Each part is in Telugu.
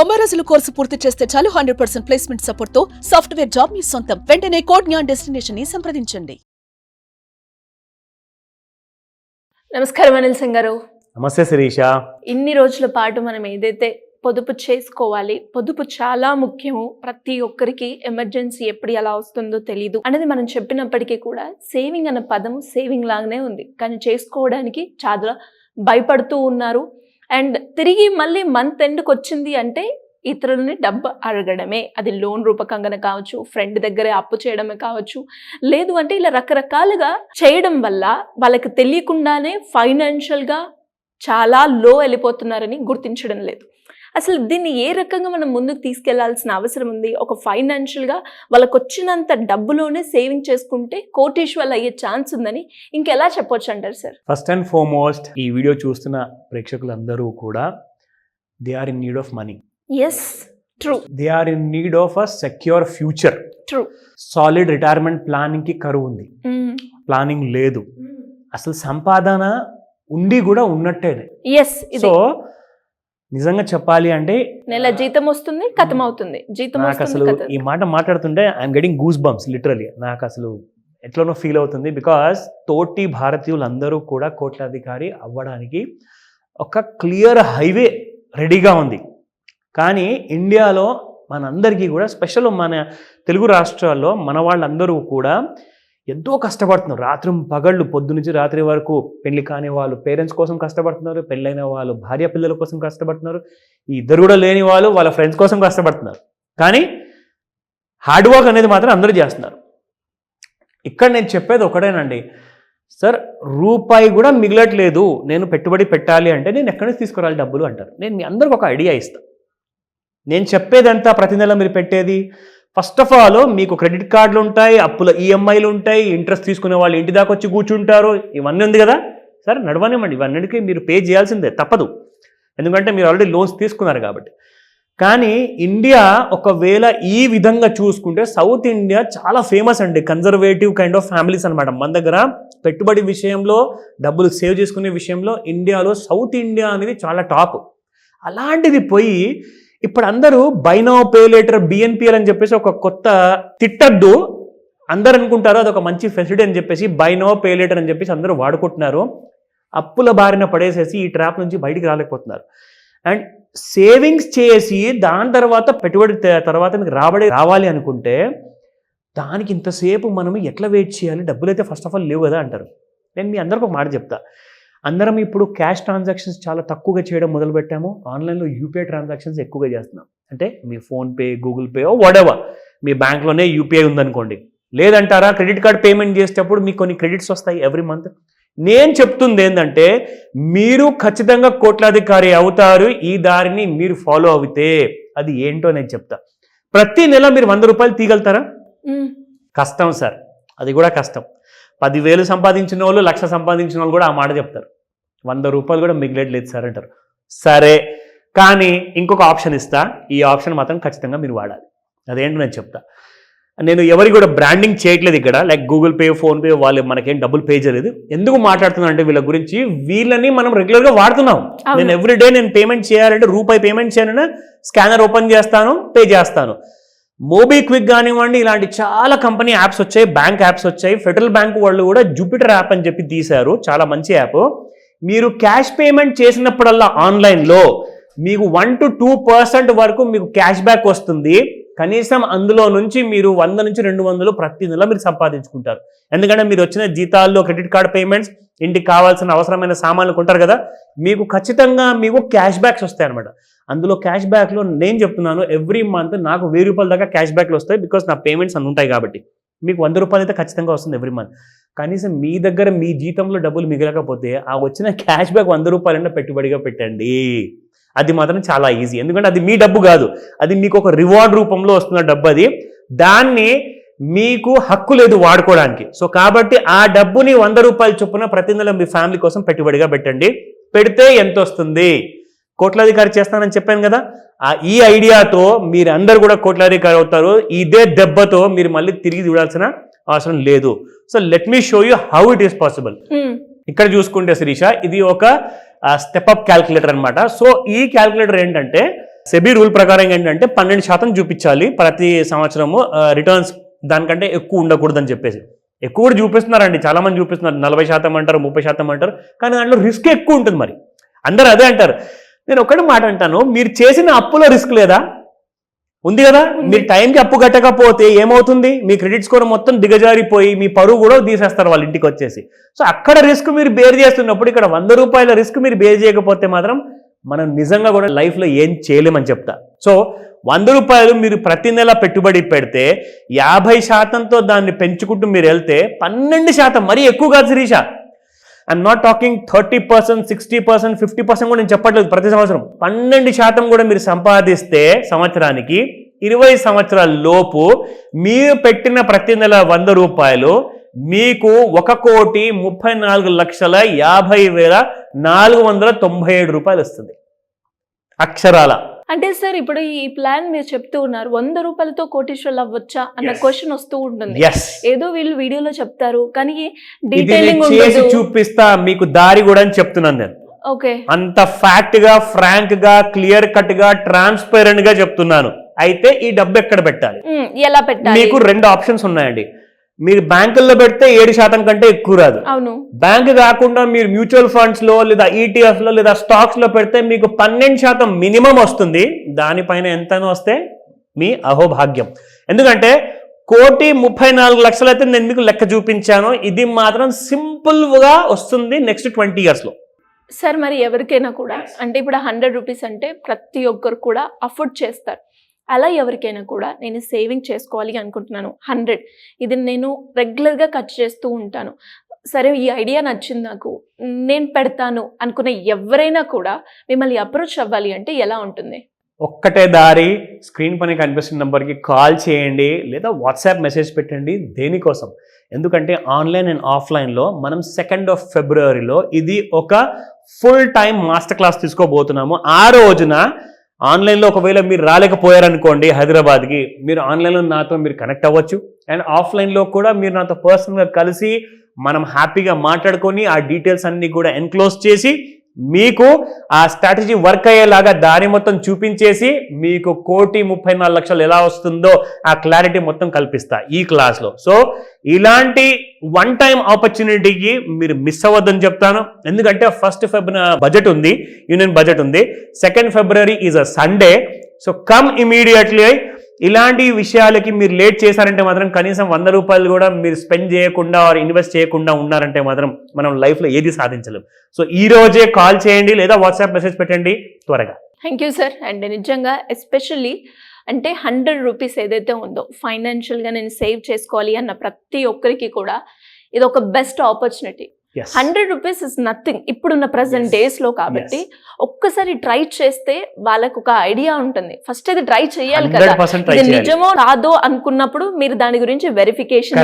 90 రోజుల కోర్సు పూర్తి చేస్తే చాలు 100% ప్లేస్మెంట్ సపోర్ట్ తో సాఫ్ట్వేర్ జాబ్ మీ సొంతం. వెంటనే కోడ్ జ్ఞాన్ డెస్టినేషన్ ని సంప్రదించండి. నమస్కారం అనిల్ సింగ్ గారు. నమస్తే శిరీష. ఇన్ని రోజుల పాటు మనం ఏదైతే పొదుపు చేసుకోవాలి, పొదుపు చాలా ముఖ్యము, ప్రతి ఒక్కరికి ఎమర్జెన్సీ ఎప్పుడు ఎలా వస్తుందో తెలియదు అనేది మనం చెప్పినప్పటికీ కూడా సేవింగ్ అన్న పదం సేవింగ్ లాగానే ఉంది, కానీ చేసుకోవడానికి చాలా భయపడుతూ ఉన్నారు. అండ్ తిరిగి మళ్ళీ మంత్ ఎండ్కి వచ్చింది అంటే ఇతరులని డబ్బు అడగడమే, అది లోన్ రూపకంగానే కావచ్చు, ఫ్రెండ్ దగ్గరే అప్పు చేయడమే కావచ్చు, లేదు అంటే ఇలా రకరకాలుగా చేయడం వల్ల వాళ్ళకి తెలియకుండానే ఫైనాన్షియల్గా చాలా లో వెళ్ళిపోతున్నారని గుర్తించడం లేదు. అసలు దీన్ని ఏ రకంగా మనం ముందుకు తీసుకెళ్లాల్సిన అవసరం ఉంది? ఒక ఫైనాన్షియల్గా వాళ్ళకు వచ్చినంత డబ్బులోనే సేవింగ్ చేసుకుంటే కోటీశ్వర్లు అయ్యే ఛాన్స్ ఉందని ఇంకెలా చెప్పొచ్చు అంటారు సార్? ఫస్ట్ అండ్ ఫార్మోస్ట్ ఈ వీడియో చూస్తున్న ప్రేక్షకులందరూ కూడా they are in need of money. Yes, true. They are in need of a secure future. True. Solid retirement planning కి కరువు ఉంది, ప్లానింగ్ లేదు, అసలు సంపాదన ఉండి కూడా ఉన్నట్టేనే. ఎస్. సో నిజంగా చెప్పాలి అంటే నెల జీతం వస్తుంది, కథం అవుతుంది, జీతం నాకు అసలు ఈ మాట మాట్లాడుతుంటే I'm getting goose bumps literally. నాకు అసలు ఎట్లనో ఫీల్ అవుతుంది, బికాస్ తోటి భారతీయులందరూ కూడా కోట్లాధికారి అవ్వడానికి ఒక క్లియర్ హైవే రెడీగా ఉంది. కానీ ఇండియాలో మనందరికీ కూడా స్పెషల్ మన తెలుగు రాష్ట్రాల్లో మన వాళ్ళందరూ కూడా ఎంతో కష్టపడుతున్నారు. రాత్రి పగళ్ళు పొద్దు నుంచి రాత్రి వరకు పెళ్లి కాని వాళ్ళు పేరెంట్స్ కోసం కష్టపడుతున్నారు, పెళ్ళైన వాళ్ళు భార్య పిల్లల కోసం కష్టపడుతున్నారు, ఈ ఇద్దరు కూడా లేని వాళ్ళు వాళ్ళ ఫ్రెండ్స్ కోసం కష్టపడుతున్నారు. కానీ హార్డ్ వర్క్ అనేది మాత్రం అందరూ చేస్తున్నారు. ఇక్కడ నేను చెప్పేది ఒకటేనండి సార్, రూపాయి కూడా మిగలట్లేదు, నేను పెట్టుబడి పెట్టాలి అంటే నేను ఎక్కడి నుంచి తీసుకురాలి డబ్బులు అంటారు. నేను మీ అందరికి ఒక ఐడియా ఇస్తాను. నేను చెప్పేదంతా ప్రతి నెల మీరు పెట్టేది ఫస్ట్ ఆఫ్ ఆల్ మీకు క్రెడిట్ కార్డులు ఉంటాయి, అప్పుల ఈఎంఐలు ఉంటాయి, ఇంట్రెస్ట్ తీసుకునే వాళ్ళు ఇంటి దాకా వచ్చి కూర్చుంటారు, ఇవన్నీ ఉంది కదా సార్. నడవనివ్వండి, ఇవన్నిటికీ మీరు పే చేయాల్సిందే, తప్పదు, ఎందుకంటే మీరు ఆల్రెడీ లోన్స్ తీసుకున్నారు కాబట్టి. కానీ ఇండియా ఒకవేళ ఈ విధంగా చూసుకుంటే సౌత్ ఇండియా చాలా ఫేమస్ అండి, కన్జర్వేటివ్ కైండ్ ఆఫ్ ఫ్యామిలీస్ అనమాట. మన దగ్గర పెట్టుబడి విషయంలో, డబ్బులు సేవ్ చేసుకునే విషయంలో ఇండియాలో సౌత్ ఇండియా అనేది చాలా టాప్. అలాంటిది పోయి ఇప్పుడు అందరూ by now pay later BNPL అని చెప్పేసి ఒక కొత్త తిట్టద్దు, అందరు అనుకుంటారు అదొక మంచి ఫెసిలిటీ అని చెప్పేసి బై నౌ పే లేటర్ అని చెప్పేసి అందరూ వాడుకుంటున్నారు. అప్పుల బారిన పడేసేసి ఈ ట్రాప్ నుంచి బయటికి రాలేకపోతున్నారు. అండ్ సేవింగ్స్ చేసి దాని తర్వాత పెట్టుబడి తర్వాత మీకు రావాలి అనుకుంటే దానికి ఇంతసేపు మనం ఎట్లా వెయిట్ చేయాలి, డబ్బులు అయితే ఫస్ట్ ఆఫ్ ఆల్ లేవు కదా అంటారు. నేను మీ అందరికి ఒక మాట చెప్తా, అందరం ఇప్పుడు క్యాష్ ట్రాన్సాక్షన్స్ చాలా తక్కువగా చేయడం మొదలుపెట్టాము, ఆన్లైన్లో యూపీఐ ట్రాన్సాక్షన్స్ ఎక్కువగా చేస్తున్నాం. అంటే మీ ఫోన్పే, గూగుల్ పే, వాటెవర్, మీ బ్యాంక్లోనే యూపీఐ ఉందనుకోండి, లేదంటారా క్రెడిట్ కార్డ్ పేమెంట్ చేసేటప్పుడు మీకు కొన్ని క్రెడిట్స్ వస్తాయి ఎవ్రీ మంత్. నేను చెప్తుంది ఏంటంటే మీరు ఖచ్చితంగా కోట్లాధికారి అవుతారు ఈ దారిని మీరు ఫాలో అవుతే. అది ఏంటో నేను చెప్తా. ప్రతి నెల మీరు 100 రూపాయలు తీయగలుగుతారా? కష్టం సార్, అది కూడా కష్టం. 10,000 సంపాదించిన వాళ్ళు, 1,00,000 సంపాదించిన వాళ్ళు కూడా ఆ మాట చెప్తారు, 100 రూపాయలు కూడా మిగిలేదు సార్ అంటారు. సరే, కానీ ఇంకొక ఆప్షన్ ఇస్తా, ఈ ఆప్షన్ మాత్రం ఖచ్చితంగా మీరు వాడాలి. అదేంటో నేను చెప్తా. నేను ఎవరికి కూడా బ్రాండింగ్ చేయట్లేదు ఇక్కడ, లైక్ గూగుల్ పే, ఫోన్పే వాళ్ళు మనకేం డబ్బులు పే చేయలేదు. ఎందుకు మాట్లాడుతున్నాను అంటే వీళ్ళ గురించి, వీళ్ళని మనం రెగ్యులర్గా వాడుతున్నాం. నేను ఎవ్రీడే నేను పేమెంట్ చేయాలంటే రూపాయి పేమెంట్ చేయాలన్నా స్కానర్ ఓపెన్ చేస్తాను, పే చేస్తాను. మోబిక్విక్ కానివ్వండి, ఇలాంటి చాలా కంపెనీ యాప్స్ వచ్చాయి, బ్యాంక్ యాప్స్ వచ్చాయి. ఫెడరల్ బ్యాంక్ వాళ్ళు కూడా జూపిటర్ యాప్ అని చెప్పి తీశారు, చాలా మంచి యాప్. మీరు క్యాష్ పేమెంట్ చేసినప్పుడల్లా ఆన్లైన్లో మీకు 1 to 2% వరకు మీకు క్యాష్ బ్యాక్ వస్తుంది. కనీసం అందులో నుంచి మీరు 100 నుంచి 200 ప్రతి నెల మీరు సంపాదించుకుంటారు. ఎందుకంటే మీరు వచ్చిన జీతాల్లో క్రెడిట్ కార్డ్ పేమెంట్స్, ఇంటికి కావాల్సిన అవసరమైన సామాన్లు కొంటారు కదా, మీకు ఖచ్చితంగా మీకు క్యాష్ బ్యాక్స్ వస్తాయి అనమాట. అందులో క్యాష్ బ్యాక్లో నేను చెప్తున్నాను, ఎవ్రీ మంత్ నాకు 1000 రూపాయల దాకా క్యాష్ బ్యాక్లు వస్తాయి, బికాస్ నా పేమెంట్స్ అన్నీ ఉంటాయి కాబట్టి. మీకు 100 రూపాయలు అయితే ఖచ్చితంగా వస్తుంది ఎవ్రీ మంత్. కనీసం మీ దగ్గర మీ జీతంలో డబ్బులు మిగలకపోతే ఆ వచ్చిన క్యాష్ బ్యాక్ 100 రూపాయలైనా పెట్టుబడిగా పెట్టండి. అది మాత్రం చాలా ఈజీ, ఎందుకంటే అది మీ డబ్బు కాదు, అది మీకు ఒక రివార్డ్ రూపంలో వస్తున్న డబ్బు. అది దాన్ని మీకు హక్కు లేదు వాడుకోవడానికి. సో కాబట్టి ఆ డబ్బుని 100 రూపాయల చొప్పున ప్రతి నెల మీ ఫ్యామిలీ కోసం పెట్టుబడిగా పెట్టండి. పెడితే ఎంత వస్తుంది? కోట్లాధికారి చేస్తానని చెప్పాను కదా, ఈ ఐడియాతో మీరు అందరు కూడా కోట్లాధికారి అవుతారు. ఇదే దెబ్బతో మీరు మళ్ళీ తిరిగి చూడాల్సిన అవసరం లేదు. So let me show you how it is possible. ఇక్కడ చూసుకుంటే శిరీష, ఇది ఒక స్టెప్ అప్ క్యాల్కులేటర్ అనమాట. సో ఈ క్యాల్కులేటర్ ఏంటంటే సెబీ రూల్ ప్రకారం ఏంటంటే 12% చూపించాలి ప్రతి సంవత్సరము రిటర్న్స్, దానికంటే ఎక్కువ ఉండకూడదని చెప్పేసి. ఎక్కువ కూడా చూపిస్తున్నారండి, చాలా మంది చూపిస్తున్నారు, 40% అంటారు, 30% అంటారు, కానీ దాంట్లో రిస్క్ ఎక్కువ ఉంటుంది. మరి అందరూ అదే అంటారు. నేను ఒకటి మాట అంటాను, మీరు చేసిన అప్పులో రిస్క్ లేదా? ఉంది కదా. మీరు టైంకి అప్పు కట్టకపోతే ఏమవుతుంది? మీ క్రెడిట్ స్కోర్ మొత్తం దిగజారిపోయి మీ పరువు కూడా తీసేస్తారు వాళ్ళ ఇంటికి వచ్చేసి. సో అక్కడ రిస్క్ మీరు బేర్ చేస్తున్నప్పుడు ఇక్కడ 100 రూపాయల రిస్క్ మీరు బేర్ చేయకపోతే మాత్రం మనం నిజంగా కూడా లైఫ్లో ఏం చేయలేమని చెప్తా. సో 100 రూపాయలు మీరు ప్రతి నెల పెట్టుబడి పెడితే 50%తో దాన్ని పెంచుకుంటూ మీరు వెళ్తే 12%, మరీ ఎక్కువ కాదు శిరీష. ఐఎమ్ నాట్ టాకింగ్ 30%, 60%, 50% కూడా నేను చెప్పట్లేదు. ప్రతి సంవత్సరం 12% కూడా మీరు సంపాదిస్తే సంవత్సరానికి 20 సంవత్సరాల లోపు మీరు పెట్టిన ప్రతి నెల 100 రూపాయలు మీకు 1,34,50,497 రూపాయలు వస్తుంది అక్షరాల. అంటే సార్ ఇప్పుడు ఈ ప్లాన్ మీరు చెప్తూ ఉన్నారు, 100 రూపాయలతో కోటీశ్వరులు అవ్వచ్చా అన్న క్వశ్చన్ వస్తూ ఉంటుంది. ఏదో వీళ్ళు వీడియోలో చెప్తారు కానీ డీటెయిలింగ్ చేసి చూపిస్తా మీకు దారి కూడా అని చెప్తున్నాను నేను. ఓకే, అంత ఫ్యాక్ట్ గా, ఫ్రాంక్ గా, క్లియర్ కట్ గా, ట్రాన్స్పరెంట్ గా చెప్తున్నాను. అయితే ఈ డబ్బు ఎక్కడ పెట్టాలి, ఎలా పెట్టాలి? మీకు 2 ఆప్షన్స్ ఉన్నాయండి. మీరు బ్యాంకుల్లో పెడితే 7% కంటే ఎక్కువ రాదు. అవును. బ్యాంక్ కాకుండా మీరు మ్యూచువల్ ఫండ్స్ లో లేదా ETF లో లేదా స్టాక్స్ లో పెడితే మీకు 12% మినిమం వస్తుంది. దానిపైన ఎంతనో వస్తే మీ అహోభాగ్యం. ఎందుకంటే 1,34,00,000 అయితే నేను మీకు లెక్క చూపించాను. ఇది మాత్రం సింపుల్ గా వస్తుంది నెక్స్ట్ 20 years లో. సార్ మరి ఎవరికైనా కూడా అంటే ఇప్పుడు 100 రూపీస్ అంటే ప్రతి ఒక్కరు కూడా అఫోర్డ్ చేస్తారు. అలా ఎవరికైనా కూడా నేను సేవింగ్ చేసుకోవాలి అనుకుంటున్నాను 100, ఇది నేను రెగ్యులర్గా ఖర్చు చేస్తూ ఉంటాను, సరే ఈ ఐడియా నచ్చింది నాకు, నేను పెడతాను అనుకునే ఎవరైనా కూడా మిమ్మల్ని అప్రోచ్ అవ్వాలి అంటే ఎలా ఉంటుంది? ఒక్కటే దారి, స్క్రీన్ పైన కనిపిస్తున్న నెంబర్కి కాల్ చేయండి లేదా వాట్సాప్ మెసేజ్ పెట్టండి. దేనికోసం? ఎందుకంటే ఆన్లైన్ అండ్ ఆఫ్లైన్లో మనం 2nd of February ఇది ఒక ఫుల్ టైం మాస్టర్ క్లాస్ తీసుకోబోతున్నాము. ఆ రోజున ఆన్లైన్లో ఒకవేళ మీరు రాలేకపోయారనుకోండి హైదరాబాద్కి, మీరు ఆన్లైన్లో నాతో మీరు కనెక్ట్ అవ్వచ్చు. అండ్ ఆఫ్లైన్లో కూడా మీరు నాతో పర్సనల్గా కలిసి మనం హ్యాపీగా మాట్లాడుకొని ఆ డీటెయిల్స్ అన్నీ కూడా ఎన్క్లోజ్ చేసి మీకు ఆ స్ట్రాటజీ వర్క్ అయ్యేలాగా దాని మొత్తం చూపించేసి మీకు 1,34,00,000 ఎలా వస్తుందో ఆ క్లారిటీ మొత్తం కల్పిస్తా ఈ క్లాస్లో. సో ఇలాంటి 1 టైం ఆపర్చునిటీకి మీరు మిస్ అవ్వద్దని చెప్తాను. ఎందుకంటే 1st February బడ్జెట్ ఉంది, యూనియన్ బడ్జెట్ ఉంది. 2nd February is a Sunday. So come immediately. ఇలాంటి విషయాలకి మీరు లేట్ చేశారంటే మాత్రం కనీసం 100 రూపాయలు కూడా మీరు స్పెండ్ చేయకుండా ఇన్వెస్ట్ చేయకుండా ఉన్నారంటే మాత్రం మనం లైఫ్లో ఏది సాధించలేం. సో ఈ రోజే కాల్ చేయండి లేదా వాట్సాప్ మెసేజ్ పెట్టండి త్వరగా. Thank you sir. అండ్ నిజంగా ఎస్పెషల్లీ అంటే 100 రూపీస్ ఏదైతే ఉందో ఫైనాన్షియల్గా నేను సేవ్ చేసుకోవాలి అన్న ప్రతి ఒక్కరికి కూడా ఇది ఒక best opportunity. 100 rupees is nothing ఇప్పుడున్న ప్రెసెంట్ డేస్ లో. కాబట్టి ఒక్కసారి ట్రై చేస్తే వాళ్ళకు ఒక ఐడియా ఉంటుంది. ఫస్ట్ అది ట్రై చేయాలి కదా, ఇది నిజమో కాదో అనుకున్నప్పుడు మీరు దాని గురించి వెరిఫికేషన్,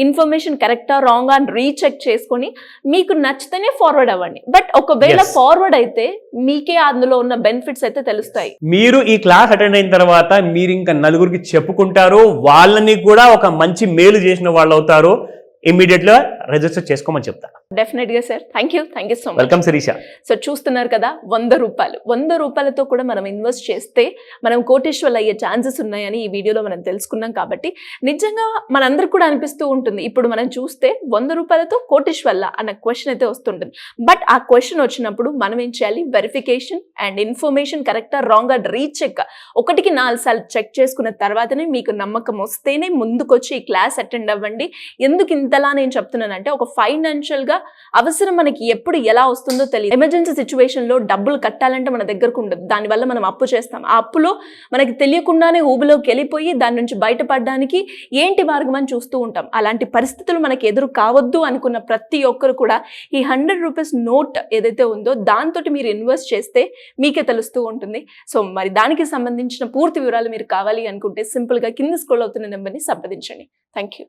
ఇన్ఫర్మేషన్ కరెక్టా రాంగ్ అని రీచెక్ చేసుకొని మీకు నచ్చితేనే ఫార్వర్డ్ అవ్వండి. బట్ ఒకవేళ ఫార్వర్డ్ అయితే మీకే అందులో ఉన్న బెనిఫిట్స్ అయితే తెలుస్తాయి. మీరు ఈ క్లాస్ అటెండ్ అయిన తర్వాత మీరు ఇంకా నలుగురికి చెప్పుకుంటారు, వాళ్ళని కూడా ఒక మంచి మేలు చేసిన వాళ్ళు అవుతారు. ఇమీడియట్ గా రిజిస్టర్ చేసుకోమని చెప్తా. డెఫినెట్ గా sir. Thank you so much. Welcome Shirisha. So చూస్తున్నారు కదా, 100 రూపాయలతో కూడా మనం ఇన్వెస్ట్ చేస్తే మనం కోటీశ్వర్లు అయ్యే ఛాన్సెస్ ఉన్నాయని ఈ వీడియోలో మనం తెలుసుకున్నాం. కాబట్టి నిజంగా మనందరికి కూడా అనిపిస్తూ ఉంటుంది, ఇప్పుడు మనం చూస్తే 100 రూపాయలతో కోటీశ్వర్ల అన్న క్వశ్చన్ అయితే వస్తుంటుంది. బట్ ఆ క్వశ్చన్ వచ్చినప్పుడు మనం ఏం చేయాలి? వెరిఫికేషన్ అండ్ ఇన్ఫర్మేషన్ కరెక్టా రాంగ్ అని రీచెక్ 1కి 4 సార్లు చెక్ చేసుకున్న తర్వాతనే మీకు నమ్మకం వస్తేనే ముందుకొచ్చి ఈ క్లాస్ అటెండ్ అవ్వండి. ఎందుకు ఇంతలా నేను చెప్తున్నానంటే, ఒక ఫైనాన్షియల్ గా అవసరం మనకి ఎప్పుడు ఎలా వస్తుందో తెలియదు. ఎమర్జెన్సీ సిచ్యువేషన్ లో డబ్బులు కట్టాలంటే మన దగ్గరకు ఉండదు, దానివల్ల మనం అప్పు చేస్తాం. ఆ అప్పులో మనకి తెలియకుండానే ఊబిలోకి వెళ్ళిపోయి దాని నుంచి బయటపడడానికి ఏంటి మార్గం అని చూస్తూ ఉంటాం. అలాంటి పరిస్థితులు మనకి ఎదురు కావద్దు అనుకున్న ప్రతి ఒక్కరు కూడా ఈ 100 రూపీస్ నోట్ ఏదైతే ఉందో దాంతో మీరు ఇన్వెస్ట్ చేస్తే మీకే తెలుస్తూ ఉంటుంది. సో మరి దానికి సంబంధించిన పూర్తి వివరాలు మీరు కావాలి అనుకుంటే సింపుల్ గా కింద స్క్రోల్ అవుతున్న నెంబర్ని సంప్రదించండి. Thank you.